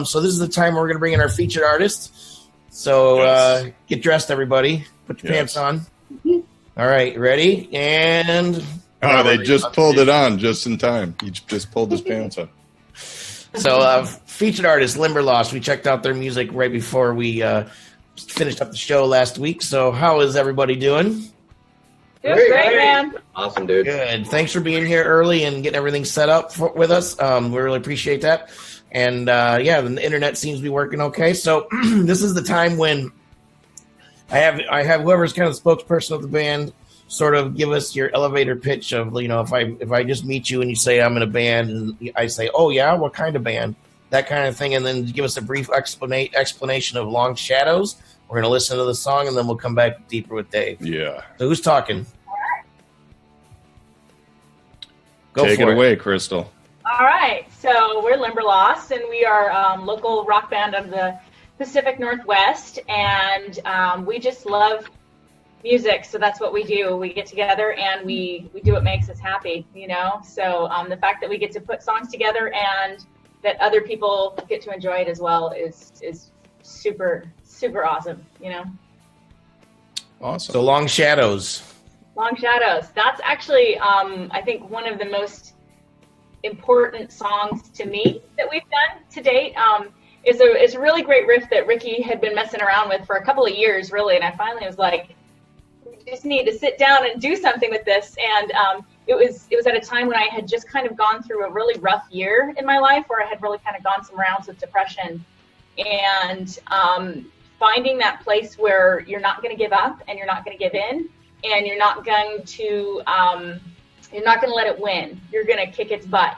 So this is the time we're going to bring in our featured artist. So get dressed, everybody. Put your pants on. All right, ready? And... Oh, they just pulled it on just in time. He just pulled his pants up. So featured artist, Limberlost. We checked out their music right before we finished up the show last week. So how is everybody doing? Great, man. Awesome, dude. Good. Thanks for being here early and getting everything set up with us. We really appreciate that. And, the internet seems to be working okay. So this is the time when I have whoever's kind of the spokesperson of the band sort of give us your elevator pitch of, if I just meet you and you say I'm in a band and I say, oh, yeah, what kind of band? That kind of thing. And then give us a brief explanation of Long Shadows. We're going to listen to the song, and then we'll come back deeper with Dave. Yeah. So who's talking? Go Take it away, Crystal. All right. So we're Limberlost, and we are a local rock band of the Pacific Northwest, and we just love music. So that's what we do. We get together, and we do what makes us happy, So the fact that we get to put songs together and that other people get to enjoy it as well is super awesome, Awesome. So Long Shadows. Long Shadows. That's actually, I think, one of the most important songs to me that we've done to date. It's a really great riff that Ricky had been messing around with for a couple of years, really, and I finally was like, we just need to sit down and do something with this. And it was at a time when I had just kind of gone through a really rough year in my life, where I had really kind of gone some rounds with depression, and finding that place where you're not going to give up and you're not going to give in, and you're not going to let it win. You're going to kick its butt,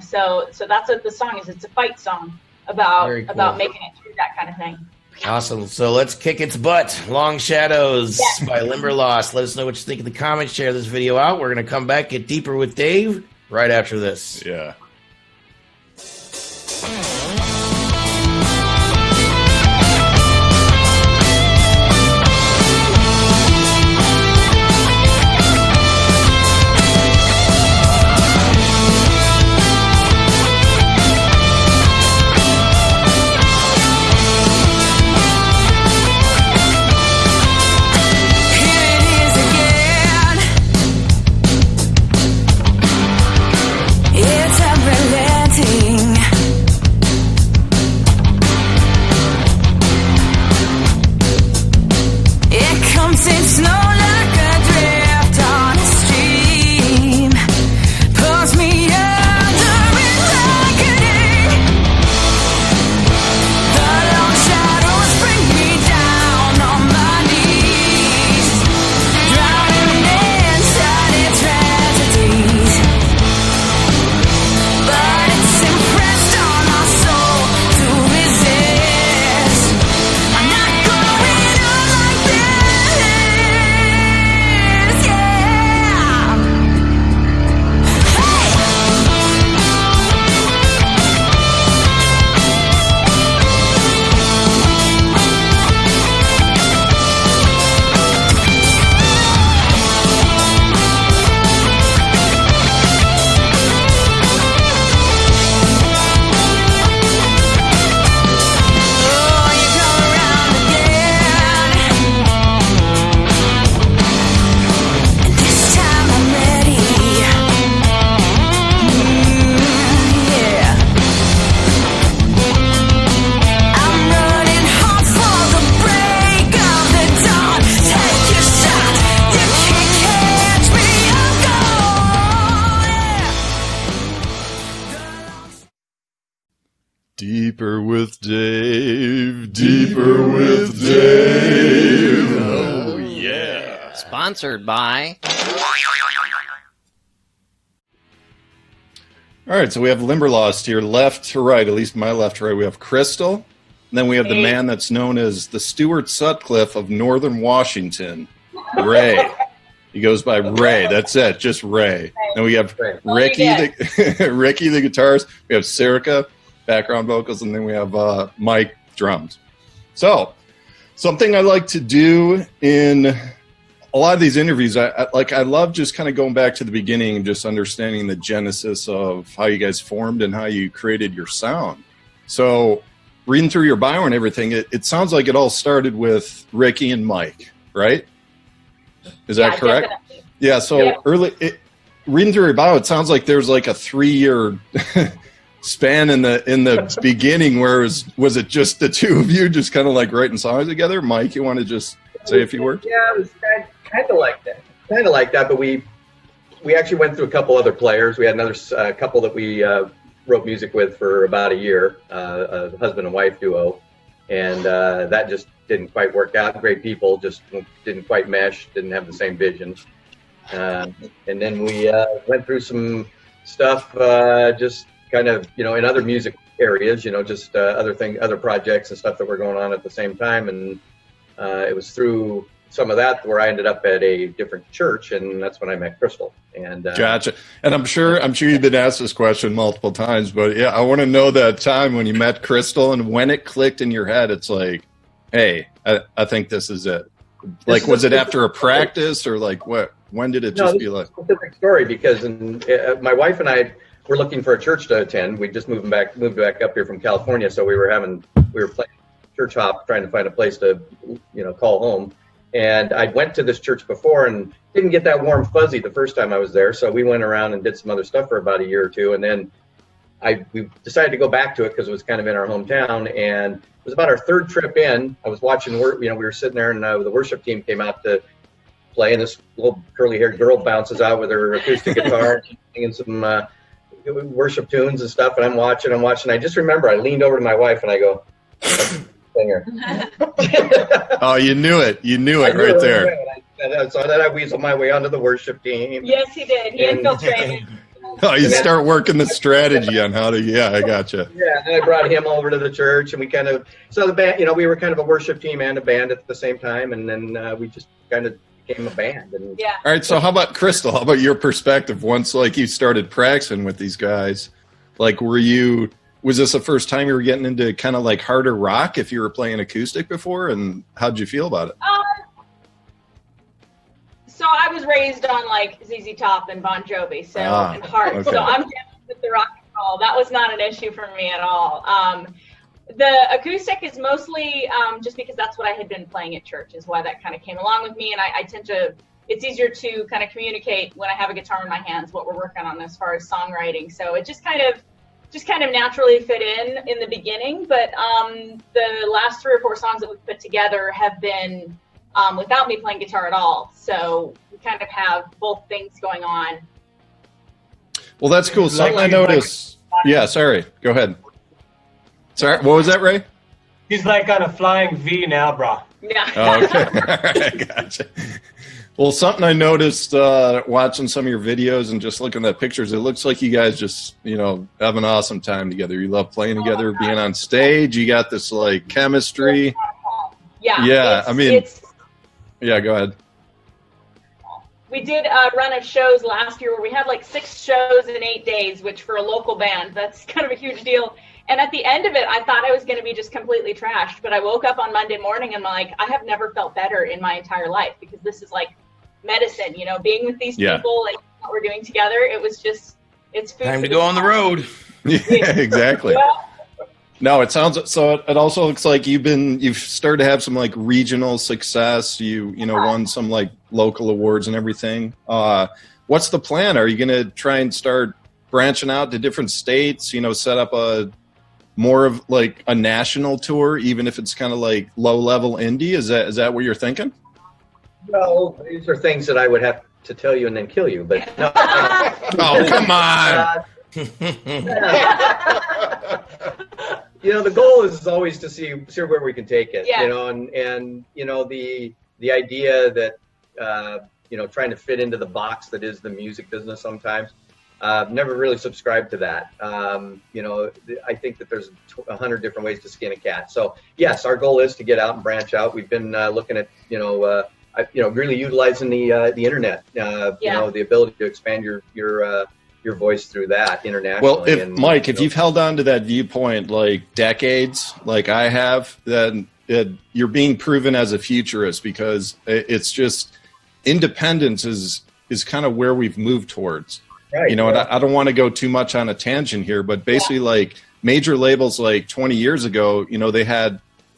So that's what the song is. It's a fight song about making it through that kind of thing. Awesome. So let's kick its butt. Long Shadows by Limberlost. Let us know what you think in the comments. Share this video out. We're going to come back, get deeper with Dave right after this. Yeah. Deeper with Dave. Deeper with Dave. Oh, yeah. Sponsored by... All right, so we have Limberlost here, left to right, at least my left to right. We have Crystal, and then we have the man that's known as the Stuart Sutcliffe of Northern Washington, Ray. He goes by Ray. That's it, just Ray. Then we have Ricky, Ricky, the guitarist. We have Serica, background vocals, and then we have Mike, drums. So, something I like to do in a lot of these interviews, I love just kind of going back to the beginning and just understanding the genesis of how you guys formed and how you created your sound. So reading through your bio and everything, it sounds like it all started with Ricky and Mike, right? Is that correct? Definitely. Yeah. So reading through your bio, it sounds like there's like a 3-year span in the beginning where was it just the two of you just kind of like writing songs together? Mike, you want to just say a few words? Yeah, it was kind of like that. Kind of like that, but we actually went through a couple other players. We had another couple that we wrote music with for about a year, a husband and wife duo, and that just didn't quite work out. Great people, just didn't quite mesh, didn't have the same vision. And then we went through some stuff, just kind of, in other music areas, just other projects and stuff that were going on at the same time. And it was through some of that where I ended up at a different church, and that's when I met Crystal. And gotcha. And I'm sure you've been asked this question multiple times, but yeah, I want to know that time when you met Crystal and when it clicked in your head. It's like, hey, I think this is it. Like, was it after a practice or like what? When did it just be like? It's a specific story because my wife and I were looking for a church to attend. We just moved back up here from California, so we were playing church hop, trying to find a place to, call home. And I went to this church before and didn't get that warm fuzzy the first time I was there. So we went around and did some other stuff for about a year or two. And then we decided to go back to it because it was kind of in our hometown. And it was about our third trip in. I was watching, we were sitting there and the worship team came out to play. And this little curly-haired girl bounces out with her acoustic guitar, singing some worship tunes and stuff. And I'm watching. I just remember I leaned over to my wife and I go, singer. Oh, you knew it right there. So then I weaseled my way onto the worship team. Yes, he did. He infiltrated. Oh, you start working the strategy on how to. Yeah, I gotcha. Yeah, and then I brought him over to the church, and we kind of the band. We were kind of a worship team and a band at the same time, and then we just kind of became a band. And yeah. All right. So how about Crystal? How about your perspective? Once like you started practicing with these guys, like was this the first time you were getting into kind of like harder rock if you were playing acoustic before? And how'd you feel about it? So I was raised on like ZZ Top and Bon Jovi, and hard. Okay. So I'm down with the rock and roll. That was not an issue for me at all. The acoustic is mostly just because that's what I had been playing at church is why that kind of came along with me. And I tend to, it's easier to kind of communicate when I have a guitar in my hands, what we're working on as far as songwriting. So it just kind of naturally fit in the beginning, but the last 3 or 4 songs that we've put together have been without me playing guitar at all. So we kind of have both things going on. Well, that's cool. Something I noticed. Yeah, sorry. Go ahead. Sorry, what was that, Ray? He's like on a flying V now, bro. Yeah. Oh, okay. All right, gotcha. Well, something I noticed watching some of your videos and just looking at pictures, it looks like you guys just, have an awesome time together. You love playing together, being on stage. You got this like chemistry. Yeah. Yeah, yeah, go ahead. We did a run of shows last year where we had like 6 shows in 8 days, which for a local band, that's kind of a huge deal. And at the end of it, I thought I was going to be just completely trashed. But I woke up on Monday morning and I'm like, I have never felt better in my entire life because this is like medicine, being with these people and what we're doing together. It was just, it's food. Time to go on the road. Yeah, exactly. No, it sounds so. It also looks like you've started to have some like regional success. You won some like local awards and everything. What's the plan? Are you going to try and start branching out to different states? Set up a more of like a national tour, even if it's kind of like low level indie. Is that what you're thinking? Well, these are things that I would have to tell you and then kill you. But no. Oh, come on. The goal is always to see where we can take it. Yeah. And the idea that trying to fit into the box that is the music business sometimes. Never really subscribed to that. I think that there's 100 different ways to skin a cat. So yes, our goal is to get out and branch out. We've been looking at really utilizing the internet. The ability to expand your voice through that internationally. Well, Mike, if you've held on to that viewpoint like decades, like I have, then you're being proven as a futurist because it's just independence is kind of where we've moved towards. Right. You know, and I don't want to go too much on a tangent here, but basically like major labels like 20 years ago, you know, they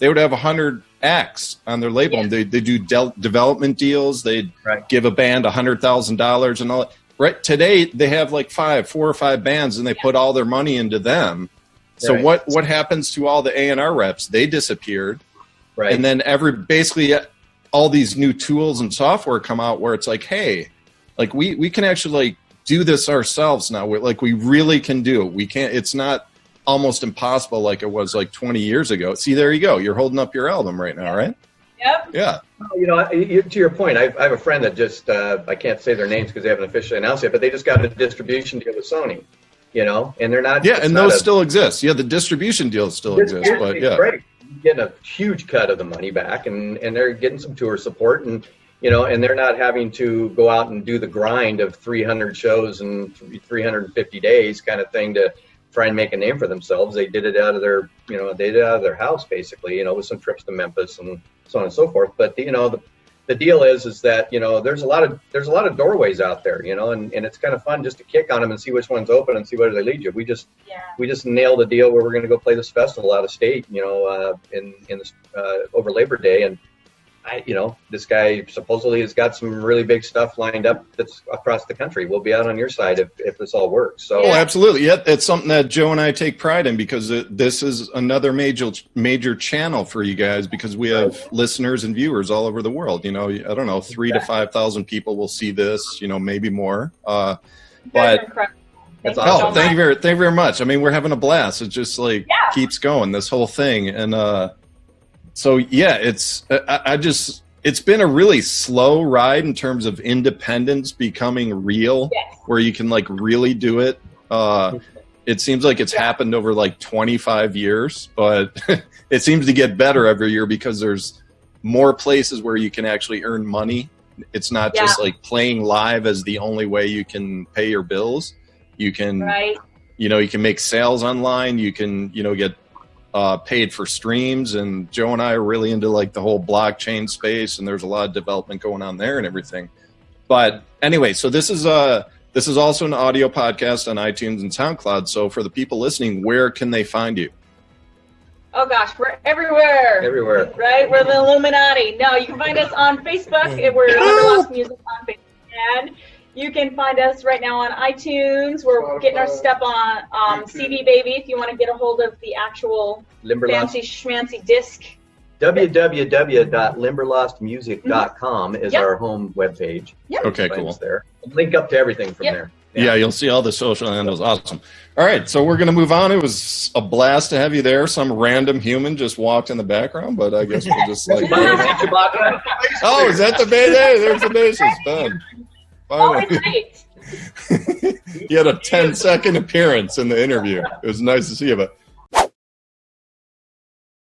would have 100 acts on their label, and they do development deals. They'd give a band $100,000 and all that. Right today, they have like 4 or 5 bands, and they put all their money into them. So what happens to all the A&R reps? They disappeared, and then basically all these new tools and software come out where it's like, hey, like we can actually like do this ourselves now. Like we really can do it. We can't. It's not almost impossible like it was like 20 years ago. See, there you go. You're holding up your album right now, right? Yep. Yeah. You know, to your point, I have a friend that just, I can't say their names because they haven't officially announced it, but they just got a distribution deal with Sony, you know, and they're not. Yeah, and those still exist. Yeah, the distribution deals still exist, but yeah. Great. Getting a huge cut of the money back, and they're getting some tour support, and, you know, and they're not having to go out and do the grind of 300 shows and 350 days kind of thing to try and make a name for themselves. They did it out of their house, basically, you know, with some trips to Memphis and so on and so forth. But, you know, the deal is that, you know, there's a lot of doorways out there, you know, and it's kind of fun just to kick on them and see which one's open and see where they lead you. We just nailed a deal where we're going to go play this festival out of state, you know, over Labor Day. And this guy supposedly has got some really big stuff lined up that's across the country. We'll be out on your side if this all works. So, oh, absolutely. Yeah, it's something that Joe and I take pride in, because this is another major channel for you guys, because we have listeners and viewers all over the world. You know, I don't know, 3,000 to 5,000 people will see this. You know, maybe more. But that's awesome. Thank you very much. I mean, we're having a blast. It just like keeps going, this whole thing, and. So yeah, it's been a really slow ride in terms of independence becoming real, where you can like really do it. It seems like it's happened over like 25 years, but it seems to get better every year because there's more places where you can actually earn money. It's not just like playing live as the only way you can pay your bills. You can, you know, you can make sales online. You can, you know, get paid for streams, and Joe and I are really into like the whole blockchain space, and there's a lot of development going on there and everything. But anyway, so this is also an audio podcast on iTunes and SoundCloud. So for the people listening, where can they find you? Oh gosh, we're everywhere. Everywhere. Right? We're the Illuminati. No, you can find us on Facebook. We're Limberlost Music on Facebook. And you can find us right now on iTunes. We're getting our stuff on CD Baby if you want to get a hold of the actual fancy schmancy disc. www.limberlostmusic.com is our home webpage. Okay, cool. There. Link up to everything from there. Yeah, you'll see all the social handles. Awesome. All right, so we're going to move on. It was a blast to have you there. Some random human just walked in the background, but I guess we'll just like... Oh, is that the bass? Hey, there's the bassist, Ben. Great. He had a 10-second appearance in the interview. It was nice to see you, but